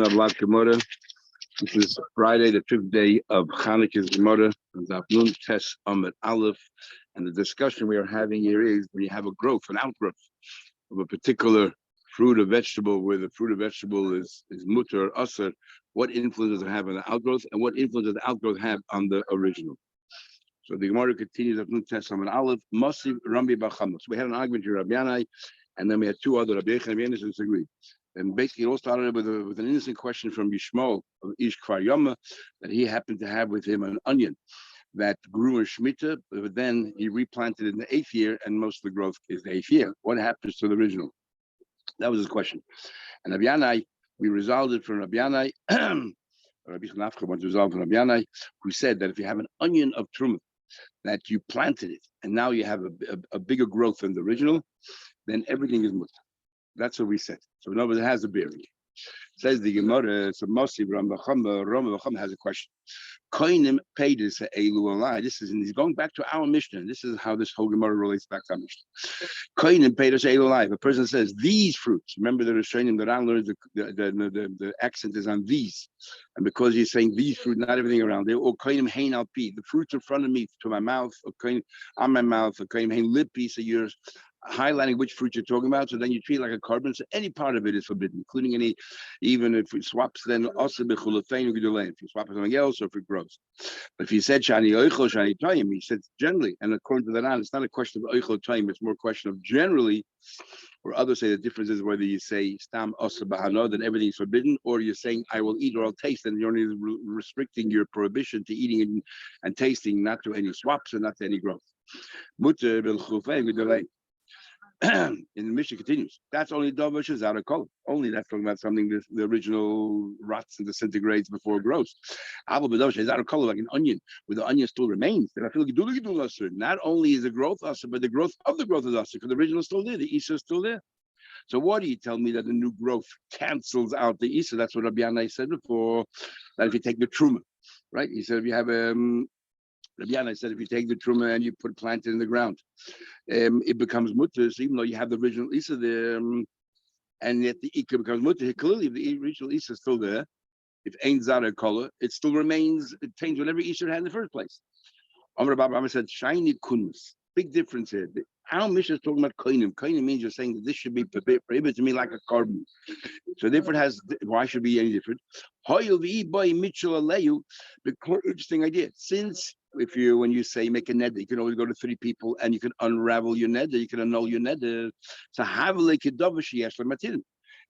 This is Friday, the fifth day of Chanukah's Gemara, Nun Tes Amud Aleph, and the discussion we are having here is when you have a growth, an outgrowth of a particular fruit or vegetable, where the fruit or vegetable is mutter or usher, what influence does it have on the outgrowth, and what influence does the outgrowth have on the original? So the Gemara continues of Nun Tes Amud Aleph, Masiv Rambi Bachamos. We had an argument here, Rabbi Yanai, and then we had two other Rabbi Yechon and Rabbi Yonis disagreed. And basically, it all started with an innocent question from Yishmael of Ish Kfar Yama that he happened to have with him an onion that grew in Shemitah, but then he replanted it in the 8th year, and most of the growth is the 8th year. What happens to the original? That was his question. And Rabbi Yanai, we resolved it from Rabbi Yanai, Rabbi Chanafcha once resolved from Rabbi Yanai, who said that if you have an onion of Truma, that you planted it, and now you have a bigger growth than the original, then everything is mutter. That's what we said. So in other words, it has a bearing. Says the Gemara, so Moshe Rambam has a question. Koinim paid this elu alai. This is, and he's going back to our Mishnah. This is how this whole Gemara relates back to our Mishnah. Koinim paid us elu alai. A person says these fruits. Remember the Rishonim, the Ran learns the accent is on these, and because he's saying these fruit, not everything around there. Or koinim hein al pi, the fruits in front of me to my mouth, or koinim on my mouth, or koinim hein lip piece of yours. Highlighting which fruit you're talking about, so then you treat it like a carbon. So any part of it is forbidden, including any, even if it swaps, then also if you swap with something else or if it grows. But if you said shani oichel shani toyim, he said generally, and according to the Ran, it's not a question of oichel toyim, it's more a question of generally, or others say the difference is whether you say stam osa bahano, then everything is forbidden, or you're saying I will eat or I'll taste, and you're only restricting your prohibition to eating and tasting, not to any swaps and not to any growth. Mutter bil chufay with in the Mishnah continues. That's only Dovish is out of color. Only that's talking about something the original rots and disintegrates before it grows. Abel B'Dovish is out of color like an onion, where the onion still remains. Then I feel like not only is the growth usher, but the growth of the growth is usher, because the original is still there, the Isa is still there. So what do you tell me that the new growth cancels out the Isa? That's what Rabbi Yanai said before. That if you take the Truma, right? He said if you have Rabbi Yanai said if you take the Truma and you plant it in the ground, it becomes mutter. So even though you have the original Isa there, and yet the Ika becomes mutter, clearly if the original Isa is still there, if ain't zara color, it still remains, it taints whatever Isa had in the first place. Amar Baba said, shiny kunus. Big difference here. Our Mishnah is talking about koinim. Koinim means you're saying that this should be prohibited to me like a carbon. So therefore, it has, why should it be any different? Interesting idea. Since when you say make a neder, you can always go to 3 people and you can unravel your neder, you can annul your neder. So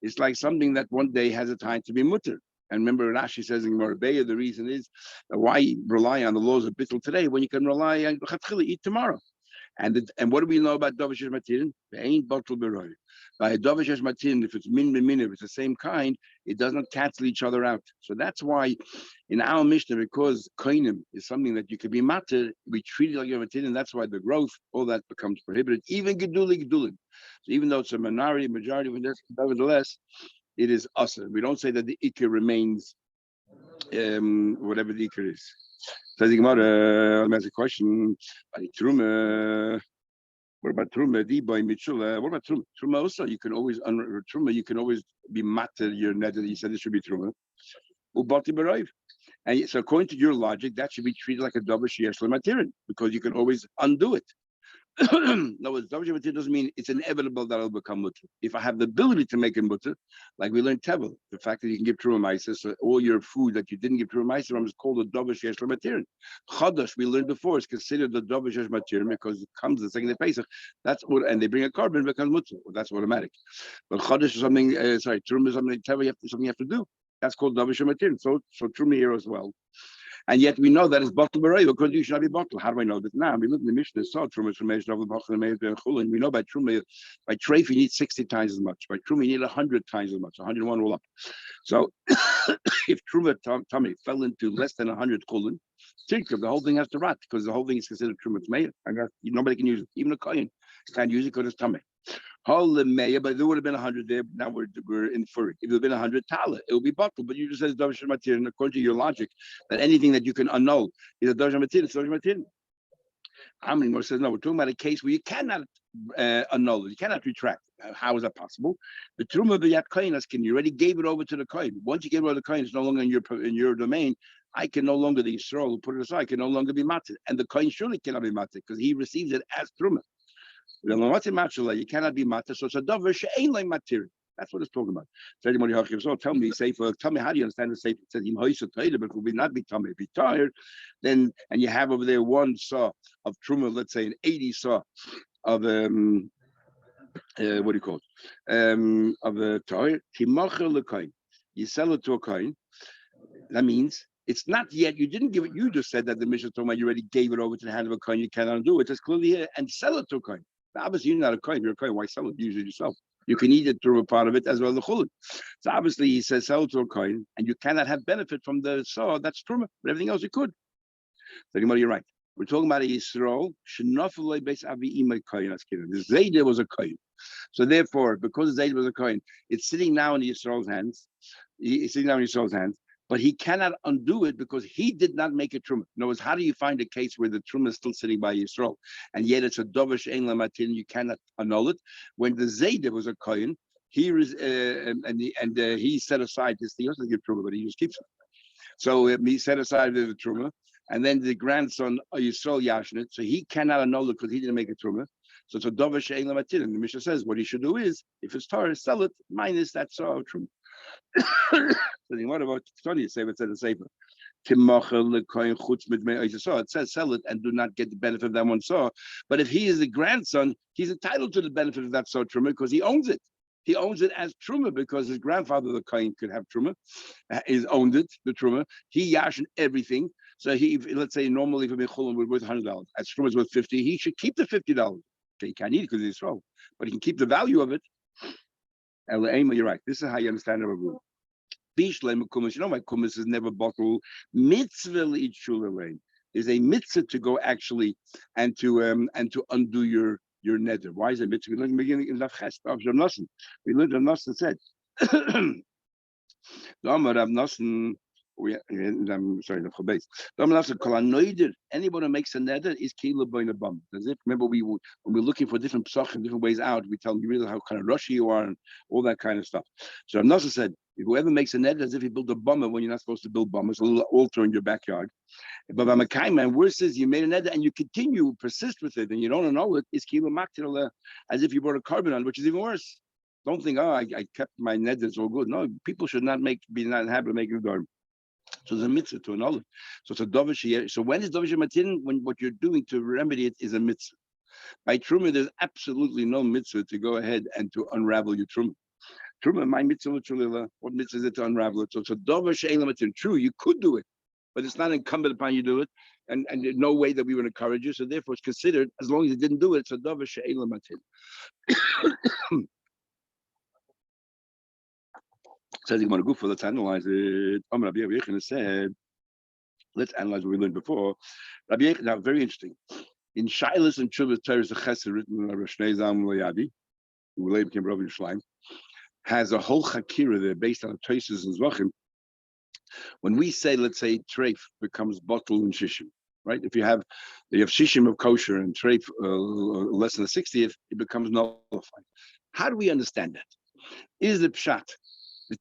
it's like something that one day has a time to be mutter. And remember, Rashi says in Marabeya, the reason is why rely on the laws of bittul today when you can rely on eat tomorrow. And what do we know about Dovish Matirin? They ain't bottle beroy. By Dovish Matirin, if it's min, if it's the same kind, it doesn't cancel each other out. So that's why in our Mishnah, because koinim is something that you could be matter, we treat it like a Matirin, that's why the growth, all that becomes prohibited. Even gedulin. So even though it's a majority, nevertheless, it is usher. We don't say that the ikir remains whatever the ikir is. So the Gemara asks a question. Truma. What about truma? What about truma? Truma also, you can always truma. You can always be matter your net that you said it should be truma. Ubati b'rayv. And so according to your logic, that should be treated like a double sheyesh lematirin because you can always undo it. No, double sheyesh doesn't mean it's inevitable that it'll become mutter. If I have the ability to make it mutter, like we learned tevel, the fact that you can give truma ma'aser, so all your food that you didn't give truma ma'aser from is called a double sheyesh lematirin. Chadash we learned before is considered the double sheyesh lematirin because it comes the second day Pesach. That's what, and they bring a carbon, it becomes mutter. Well, that's automatic. But chadash is something. Truma is something tevel. Something you have to do. That's called double sheyesh lematirin. So truma here as well. And yet we know that it's bottle b'rayv because you should not be bottle. How do I know that now? We look in the Mishnah, saw truma from Meir Shavul Bachel and Meir Chulin. We know by truma, by treif you need 60 times as much. By truma you need 100 times as much. 101 all up. So if truma tummy fell into less than 100 chulin, think of the whole thing has to rot because the whole thing is considered truma meir. Nobody can use it. Even a kohen can't use it because it's tummy. Holy mayor, but there would have been 100 there. Now we're inferring. If there would have been 100 tala, it would be bottled. But you just said Dovish Matir, and according to your logic, that anything that you can annul is a Dovish Matir, it's Dovish Matir. Amrimor says, no, we're talking about a case where you cannot annul it, you cannot retract. How is that possible? The truma b'yat kohen askin. You already gave it over to the kohen. Once you gave it over to the kohen, it's no longer in your domain. I can no longer, the Yisrael who put it aside can no longer be matzah, and the kohen surely cannot be matzah because he receives it as truma. You cannot be matzah, so it's a davar she'ein like material. That's what it's talking about. So tell me, tell me, how do you understand the sefer? It says, but it will not be tamei, be tired. Then, and you have over there one saw of truma, let's say an 80 saw of what do you call it? Of a toy, you sell it to a coin. That means it's not yet. You didn't give it. You just said that the Mishnah told me you already gave it over to the hand of a coin. You cannot do it. It's clearly here and sell it to a coin. Now, obviously, you're not a coin. You're a coin. Why sell it? Use it yourself. You can eat it through a part of it as well as the chulin. So obviously, he says sell it to a coin, and you cannot have benefit from the saw. That's truma. But everything else you could. So you're right. We're talking about a Yisrael. The Zayda was a coin. So therefore, because Zayd was a coin, it's sitting now in Yisrael's hands. It's sitting now in Yisrael's hands, but he cannot undo it because he did not make a truma. In other words, how do you find a case where the truma is still sitting by Yisrael, and yet it's a dovish ein lamatin? You cannot annul it. When the Zayd was a coin, he he set aside this thing. He doesn't give truma, but he just keeps it. So he set aside the truma, and then the grandson Yisrael yashin it, so he cannot annul it because he didn't make a truma. So it's a dover she'ein lamatin. And the Mishnah says what he should do is, if it's Torah, sell it minus that saw of truma. So what about Tony? Say it said the sefer. It says sell it and do not get the benefit of that one saw. But if he is the grandson, he's entitled to the benefit of that saw truma because he owns it. He owns it as truma because his grandfather, the kohen, could have truma. He's owned it, the truma. He yashin everything. So he, let's say, normally for Mechulin would worth $100. As truma is worth $50, he should keep the $50. Okay, he can't eat it because he's Yisrael, but he can keep the value of it. You're right. This is how you understand our rule. You know, my kumis is never bottled. Mitzvah l'itchul is a mitzvah to go actually and to undo your neder. Why is it mitzvah? We learned in the beginning in Daf Ches. We learned Rav Nosson said. I'm sorry, the Chobes. Anyone who makes a neder is kilo boin a bum. As if remember when we're looking for different psachim, different ways out, we tell you really how kind of rushy you are and all that kind of stuff. So Rav Nosson said, whoever makes a neder as if he built a bummer when you're not supposed to build bummers, a little altar in your backyard. But and worse is you made a neder and you continue, persist with it, and you don't know it, is kilo maktir as if you brought a carbon on, which is even worse. Don't think, I kept my neder, it's all good. No, people should not be not happy to make a garden. So there's a mitzvah to annul it. So it's a dovish. So when is dovish matin? When what you're doing to remedy it is a mitzvah. By truma, there's absolutely no mitzvah to go ahead and to unravel your truma. Truma, my mitzvah l'chulila. What mitzvah is it to unravel it? So it's a dovish ein matin. True, you could do it, but it's not incumbent upon you to do it, and there's no way that we would encourage you. So therefore, it's considered as long as you didn't do it, it's a dovish ein matin. Says you want to go for, let's analyze it. Rabbi Yechon said, let's analyze what we learned before. Rabbi Yechon, now very interesting. In Shilas and Chuvas Torah, the Chesed written by Rosh Nedarim Daf, who later became Rav Yishleim, has a whole chakira there based on the Tosos and Zvachim. When we say, let's say, treif becomes bottle and shishim, right? If you have shishim of kosher and treif less than the 60th, it becomes nullified. How do we understand that? Is the pshat?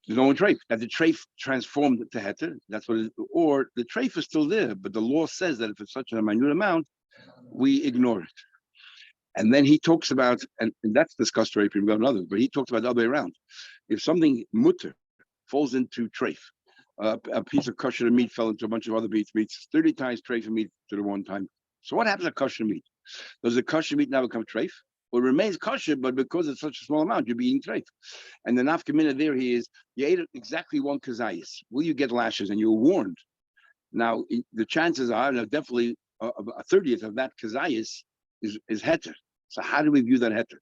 There's no treif. That the treif transformed to heter. That's what it is. Or the treif is still there, but the law says that if it's such a minute amount, we ignore it. And then he talks about, and that's discussed treif and others, but he talks about the other way around. If something mutter falls into treif, a piece of kosher meat fell into a bunch of other meats, 30 times treif and meat to the one time. So what happens to kosher meat? Does the kosher meat now become treif? Well, it remains kosher, but because it's such a small amount, you're being treif. And the nafkamina there he is, you ate exactly one kazayis. Will you get lashes? And you're warned. Now, the chances are definitely a 30th of that kazayis is heter. So how do we view that heter?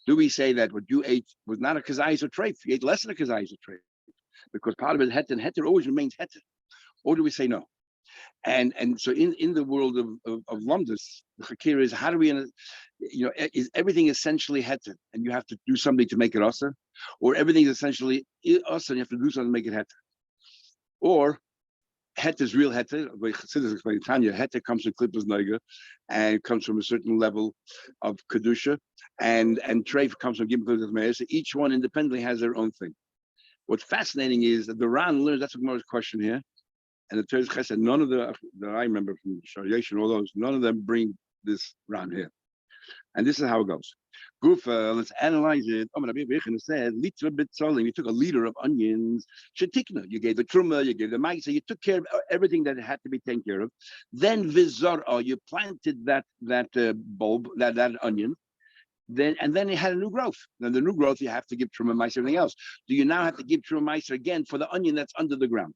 Do we say that what you ate was not a kazayis or treif? You ate less than a kazayis or treif? Because part of it is heter, and heter always remains heter. Or do we say no? And so in the world of lumdus, the chakira is how do we, is everything essentially heter and you have to do something to make it asa, or everything is essentially asa and you have to do something to make it heter, or Het is real heter. Tanya, heter comes from klippus noiga, and comes from a certain level of kedusha, and treif comes from gimel meir. So each one independently has their own thing. What's fascinating is that the Ran learns. That's a more question here, and the Torah Chesed. None of the that I remember from Shariach and all those. None of them bring this Ran here, and this is how it goes. Gufa, let's analyze it. Rabbi Yechon said, "Litra b'tzolim." You took a liter of onions. Shetikna. You gave the truma. You gave the ma'isa. You took care of everything that had to be taken care of. Then vizara. You planted that bulb, that onion. Then it had a new growth. Then the new growth you have to give truma ma'isa, everything else. Do you now have to give truma ma'isa again for the onion that's under the ground?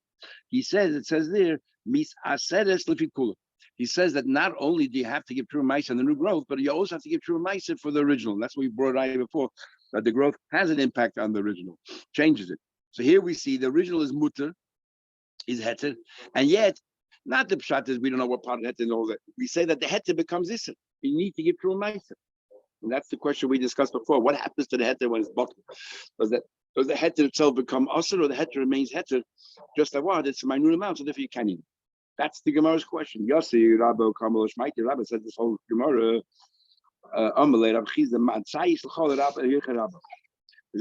It says there, mis aseres lifikula. He says that not only do you have to give true mice on the new growth, but you also have to give true mice for the original. That's what we brought out before, that the growth has an impact on the original, changes it. So here we see the original is mutter, is heter, and yet not the pshat is we don't know what part of heter and all that. We say that the heter becomes isser. You need to give true mice. And that's the question we discussed before. What happens to the heter when it's bottled? Does the heter itself become usher, or the heter remains heter? Just like what? It's a minute amount, so therefore you can't eat. That's the Gemara's question. Yossi Rabbi Kamalosh Maiti Rabbi said this whole Gemara. There's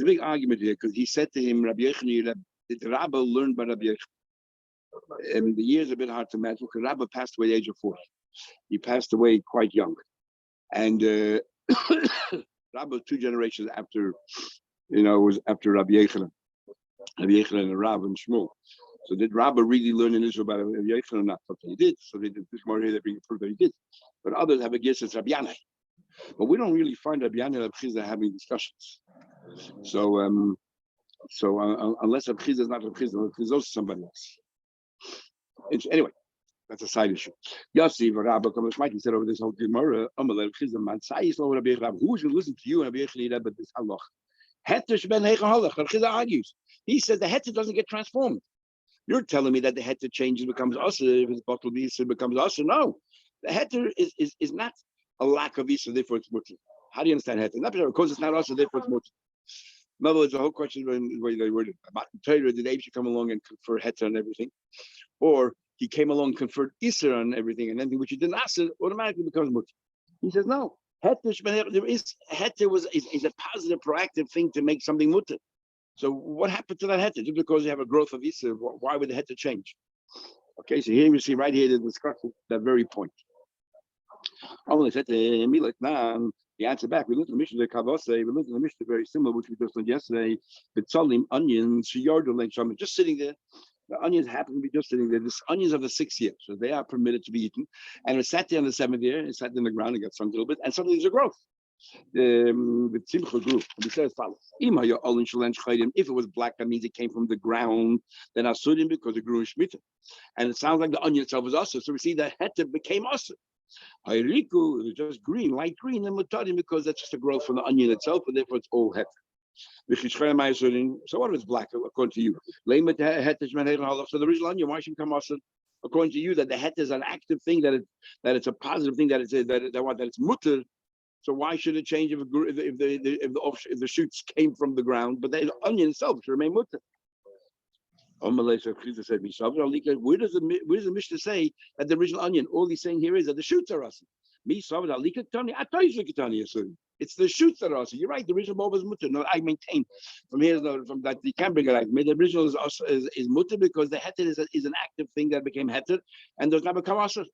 a big argument here because he said to him, Rabbi Yechon, did Rabbi learn by Rabbi Yechon? And the years are a bit hard to imagine because Rabbi passed away at the age of 40. He passed away quite young, and Rabbi was 2 generations after, was after Rabbi Yechon and Rabbi and Shmuel. So did Rabbi really learn in Israel about Rabbi Yechon or not? Okay, he did. So they did this more here that bring proof that he did. But others have a guess it's Rabbi Yanai. But we don't really find Rabbi Yanai and Rabbi Chizda having discussions. So unless Rabbi Chizda is not Rabbi Chizda, Rabbi Chizda is also somebody else. Anyway, that's a side issue. Yossi, Rabbi Kamashmait, he said over this whole Gemara, who is going to listen to you and Rabbi Yechon about this halach? Heter ben Heichon halach. Rabbi Chizda argues. He says the heter doesn't get transformed. You're telling me that the heter changes, becomes usher. If it's bottled Yisr, becomes usher. No, the heter is not a lack of Yisr, therefore it's mutter. How do you understand heter? Not because it's not usher, therefore it's mutter. In other words, the whole question where they were about Torah, did Abe come along and confer heter on everything, or he came along and conferred Yisr on everything, and anything which he didn't usher automatically becomes mutter. He says no. Heter is a positive, proactive thing to make something mutter. So what happened to that heter? Just because you have a growth of Yisr, why would the heter change? Okay, so here we see right here the discussion, that very point. The answer back, we looked at the Mishnah, we looked at the Mishnah very similar, which we just learned yesterday. The tzalim, onions, just sitting there. The onions happen to be just sitting there. This onions of the 6th year, so they are permitted to be eaten. And it sat there on the 7th year, it sat in the ground, it got sunk a little bit, and suddenly there's a growth. The Tzimcha grew. We said as follows: if it was black, that means it came from the ground. Then asurim because it grew in Shemitah, and it sounds like the onion itself was asa. So we see that heter became asa. Hayriku is just green, light green, and mutarim because that's just a growth from the onion itself, and therefore it's all heter. So what if it's black according to you? So the original onion, why should it become asa? According to you, that the heter is an active thing, that it's a positive thing, that it's mutter. So why should it change if the shoots came from the ground, but the onion itself should remain mutter? Where does the Mishnah say that the original onion? All he's saying here is that the shoots are us. It's the shoots that are us. You're right. The original bulb is mutter. No, I maintain from that you can't bring it out. The original is mutter because the heter is an active thing that became heter and does not become asr.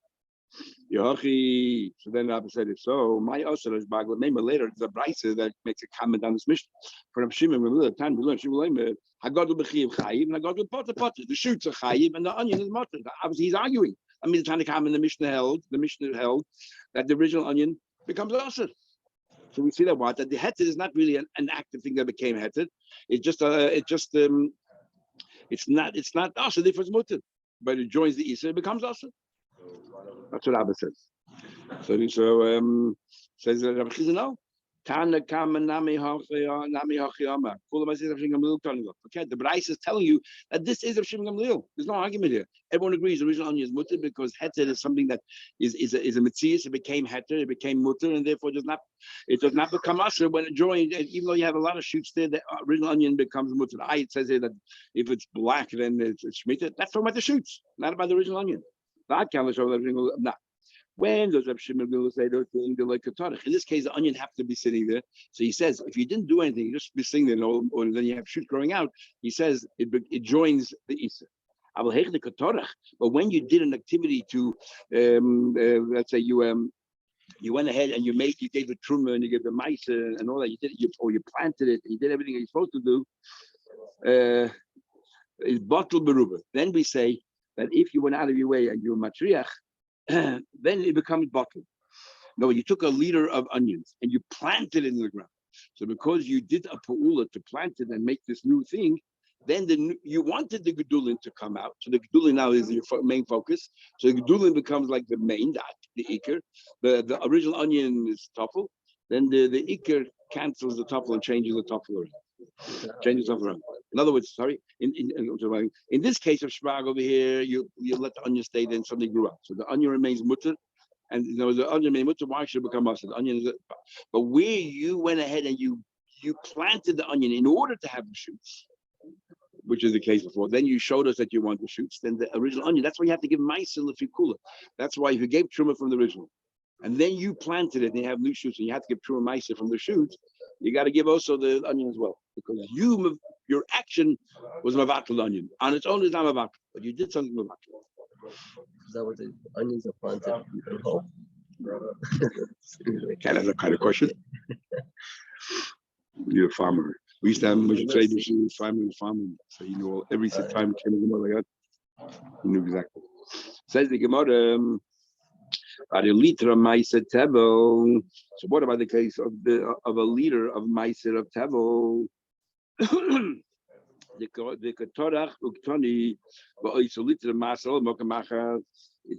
Yochi. So then Rabbi said, if so, my usher is bagel. Maybe later the brisa that makes a comment on this mission. From Shimon, we learn Shimon Hagadol b'chiv chayiv and Hagadol potter. The shoots are chayiv and the onion is mutter. Obviously, he's arguing. I mean, the Tanakh in the Mishnah held that the original onion becomes usher. So we see that the heter is not really an active thing that became heter. It's not usher. Therefore, it's mutter. But it joins the Isra, it becomes usher. That's what Abba says. So says Rabbi Chizda, no. Tana kama nami hachiyama. Okay, the Bryce is telling you that this is Rav Shimon Gamliel. There's no argument here. Everyone agrees the original onion is mutter because heter is something that is a mitzias. It became heter, it became mutter, and therefore it does not become usher when it joins. Even though you have a lot of shoots there, the original onion becomes mutter. It says here that if it's black, then it's shmita. That's talking about the shoots, not about the original onion. That can show that not. When does Reb Shimon say those things like a tarich? In this case, the onion have to be sitting there. So he says, if you didn't do anything, you just be sitting there, or then you have shoot growing out. He says it joins the isa. But when you did an activity to, let's say you went ahead and you gave the truma and you gave the mice and all that, you planted it, and you did everything you're supposed to do. Is bottle beruba. Then we say that if you went out of your way and you're matriach, then it becomes bottled. No, you took a liter of onions and you planted it in the ground. So because you did a pa'ula to plant it and make this new thing, then you wanted the gedulin to come out. So the gedulin now is your main focus. So the gedulin becomes like the main, the ikr. The original onion is toffel. Then the ikr cancels the toffel and changes the toffel around. Changes the toffel around. In other words, sorry, in this case of shmag over here, you let the onion stay there and something grew up. So the onion remains mutter, and the onion remains mutter. Why should it become mutter? The onion is, but where you went ahead and you planted the onion in order to have the shoots, which is the case before. Then you showed us that you want the shoots. Then the original onion. That's why you have to give ma'aser lefikula. That's why if you gave truma from the original, and then you planted it and you have new shoots, and you have to give truma ma'aser from the shoots, you got to give also the onion as well, because your action was mavatal onion. On its own is not mavatal, but you did something mavatal. Is that what the onions are planted in whole? Kind of that kind of question. You're a farmer. We used to have much trade machines, farming, so you know every time came in like that. You knew exactly. Says the Gemara. So what about the case of a liter of meiser of tevel? It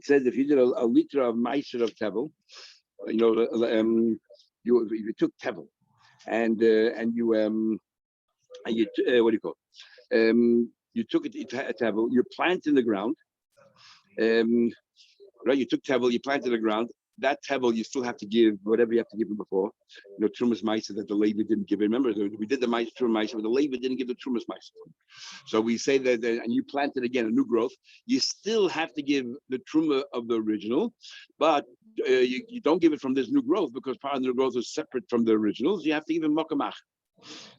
says if you did a liter of meiser of tevel, you took tevel and you what do you call it? You took it tevel, you plant in the ground. Right, you took tevel, you planted the ground. That tevel, you still have to give whatever you have to give him before. Trumas ma'aser that the Levi didn't give. Remember, we did the trumas ma'aser, but the Levi didn't give the trumas ma'aser. So we say that, and you planted again a new growth. You still have to give the truma of the original, but you don't give it from this new growth because part of the new growth is separate from the originals. You have to give him mokamach.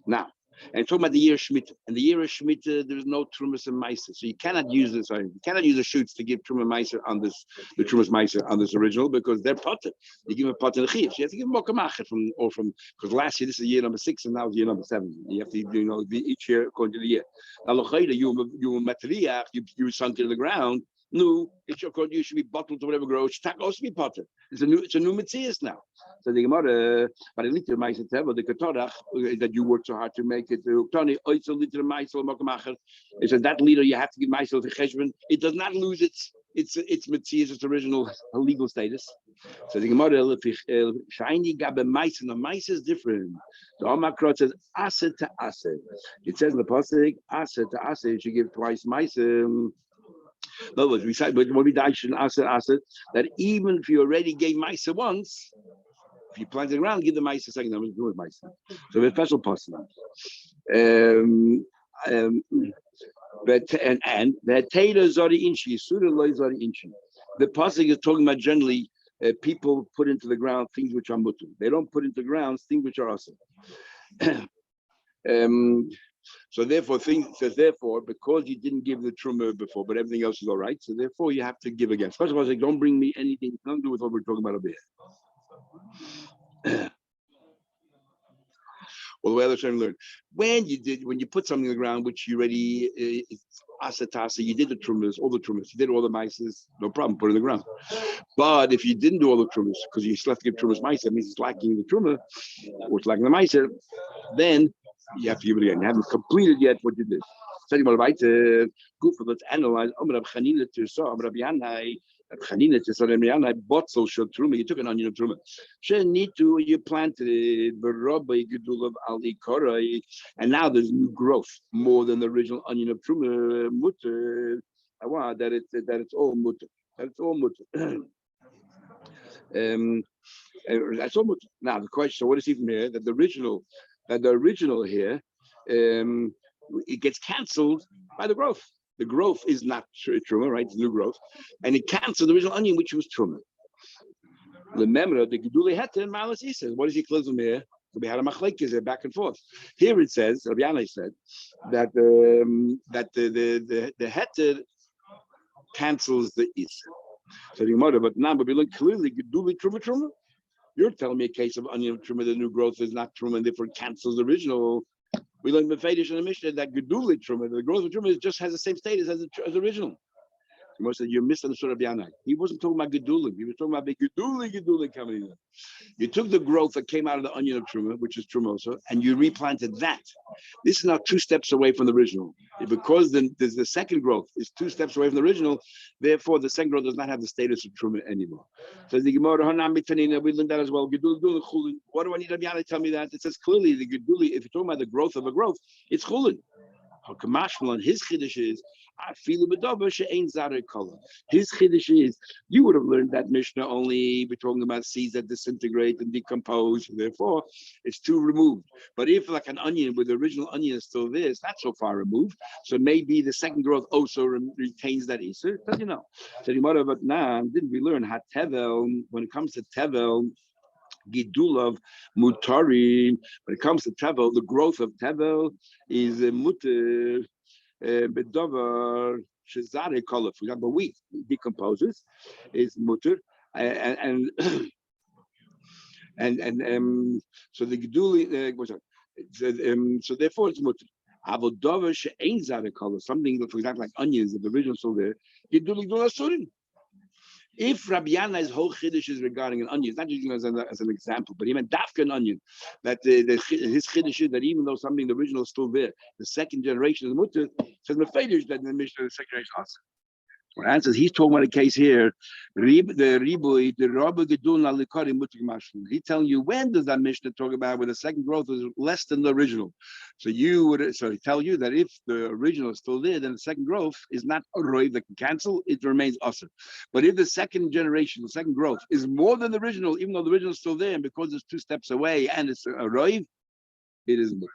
Now. And talking about the year of Shemitah, and the year of Shemitah, there's no Trumas and Meiser, so you cannot use this. You cannot use the shoots to give Truma Meiser on this, the Trumas Meiser on this original because they're potter. You give a potter the chiyuv. You have to give Mokamachet from because last year this is year number 6 and now it's year number 7. You have to each year according to the year. Now you matriach, you sunk into the ground. No, it's according you should be bottled to whatever grows. It's also be potter. It's a new Matthias now. So the Gemara, but a liter meiser tevel the katorach that you worked so hard to make it. Tony, it's a liter meiser mokamachar. It says that liter you have to give meiser to cheshbon. It does not lose its Matthias, its original legal status. So the Gemara shiny gabe meiser. The meiser is different. The Omakrot says aser to aser. It says in the pasuk aser to aser. You should give twice meiser. In other words, we say, but when we die, that even if you already gave Maisa once, if you planted the ground, give the Maisa second time, do it Maisa. So we have special person. But the Taylor Zori Inchi, Surah Loy Zori Inchi. The pasuk is talking about generally people put into the ground things which are mutu. They don't put into the ground things which are awesome. So therefore, because you didn't give the truma before, but everything else is all right, so therefore you have to give again. First of all, I say, don't bring me anything, nothing to do with what we're talking about over here. Well, the way others learn, when you put something in the ground, which you already asatasa, you did the trumas, all the trumas, you did all the mices, no problem, put it in the ground. But if you didn't do all the trumas, because you still have to give trumas mice, that means it's lacking the truma, or it's lacking the mice, then You have to give it again. You haven't completed yet what you did. Second about right, good for let's analyze. Rab Chanina to saw Rab Yanai. Chanina to saw Rab Yanai. Botzel showed truma. You took an onion of truma. She need to you planted it. Berobay gedul of ali korai, and now there's new growth more than the original onion of truma. Mutter. I want that it's all mutter. That it's all mutter. That's all mutter. Now the question. So what is even here? That the original here, it gets cancelled by the growth. The growth is not truma, right? It's new growth, and it cancelled the original onion, which was truma. Remember the gedule heter and malas says. What does he close from here? So we had a machlekes back and forth. Here it says, Rabbi Yanai said that the heter cancels the isa. So the mother, but now, but we look clearly gedule truma. You're telling me a case of onion truma, the new growth is not truma, and therefore cancels the original. We learned Mefedish in the Mishnah that gedule truma, the growth of truma, just has the same status as the original. Most said you misunderstood Rabbi Yanai. He wasn't talking about gedulim. He was talking about the gedule coming in. You took the growth that came out of the onion of truma, which is truma also, and you replanted that. This is now 2 steps away from the original. Because the second growth is 2 steps away from the original, therefore the second growth does not have the status of truma anymore. So the Gemara, we learned that as well. What do I need Rabbi Yanai to tell me that? It says clearly the geduli, if you're talking about the growth of a growth, it's chulin. Kamashmal and his chiddush is I feel bedava she'ain zarer color. His chiddush is you would have learned that Mishnah only we're talking about seeds that disintegrate and decompose, and therefore it's too removed. But if like an onion with the original onion is still there, it's not so far removed. So maybe the second growth also retains that Easter. Does you know? So but now didn't we learn how tevel when it comes to tevel? Gidul of mutari. When it comes to tevel, the growth of tevel is mutter bedover shezare color. For example, wheat decomposes is mutter, and so the giduli so therefore it's mutter. Avodover she'ain zare color. Something, for example, like onions, the original still there. Giduli gidul asurin. If Rabbi Yanai's whole chiddush is regarding an onion, it's not using it as an example, but he meant dafka an onion. That his chiddush is that even though something the original is still there, the second generation is mutter. Says Mefedish that in the Mishnah the second generation also. Well, answers he's talking about a case here. He's telling you when does that Mishnah talk about where the second growth is less than the original? So he tell you that if the original is still there, then the second growth is not a roiv that can cancel; it remains usher. But if the second generation, the second growth, is more than the original, even though the original is still there, and because it's 2 steps away and it's a roiv, it is mutter.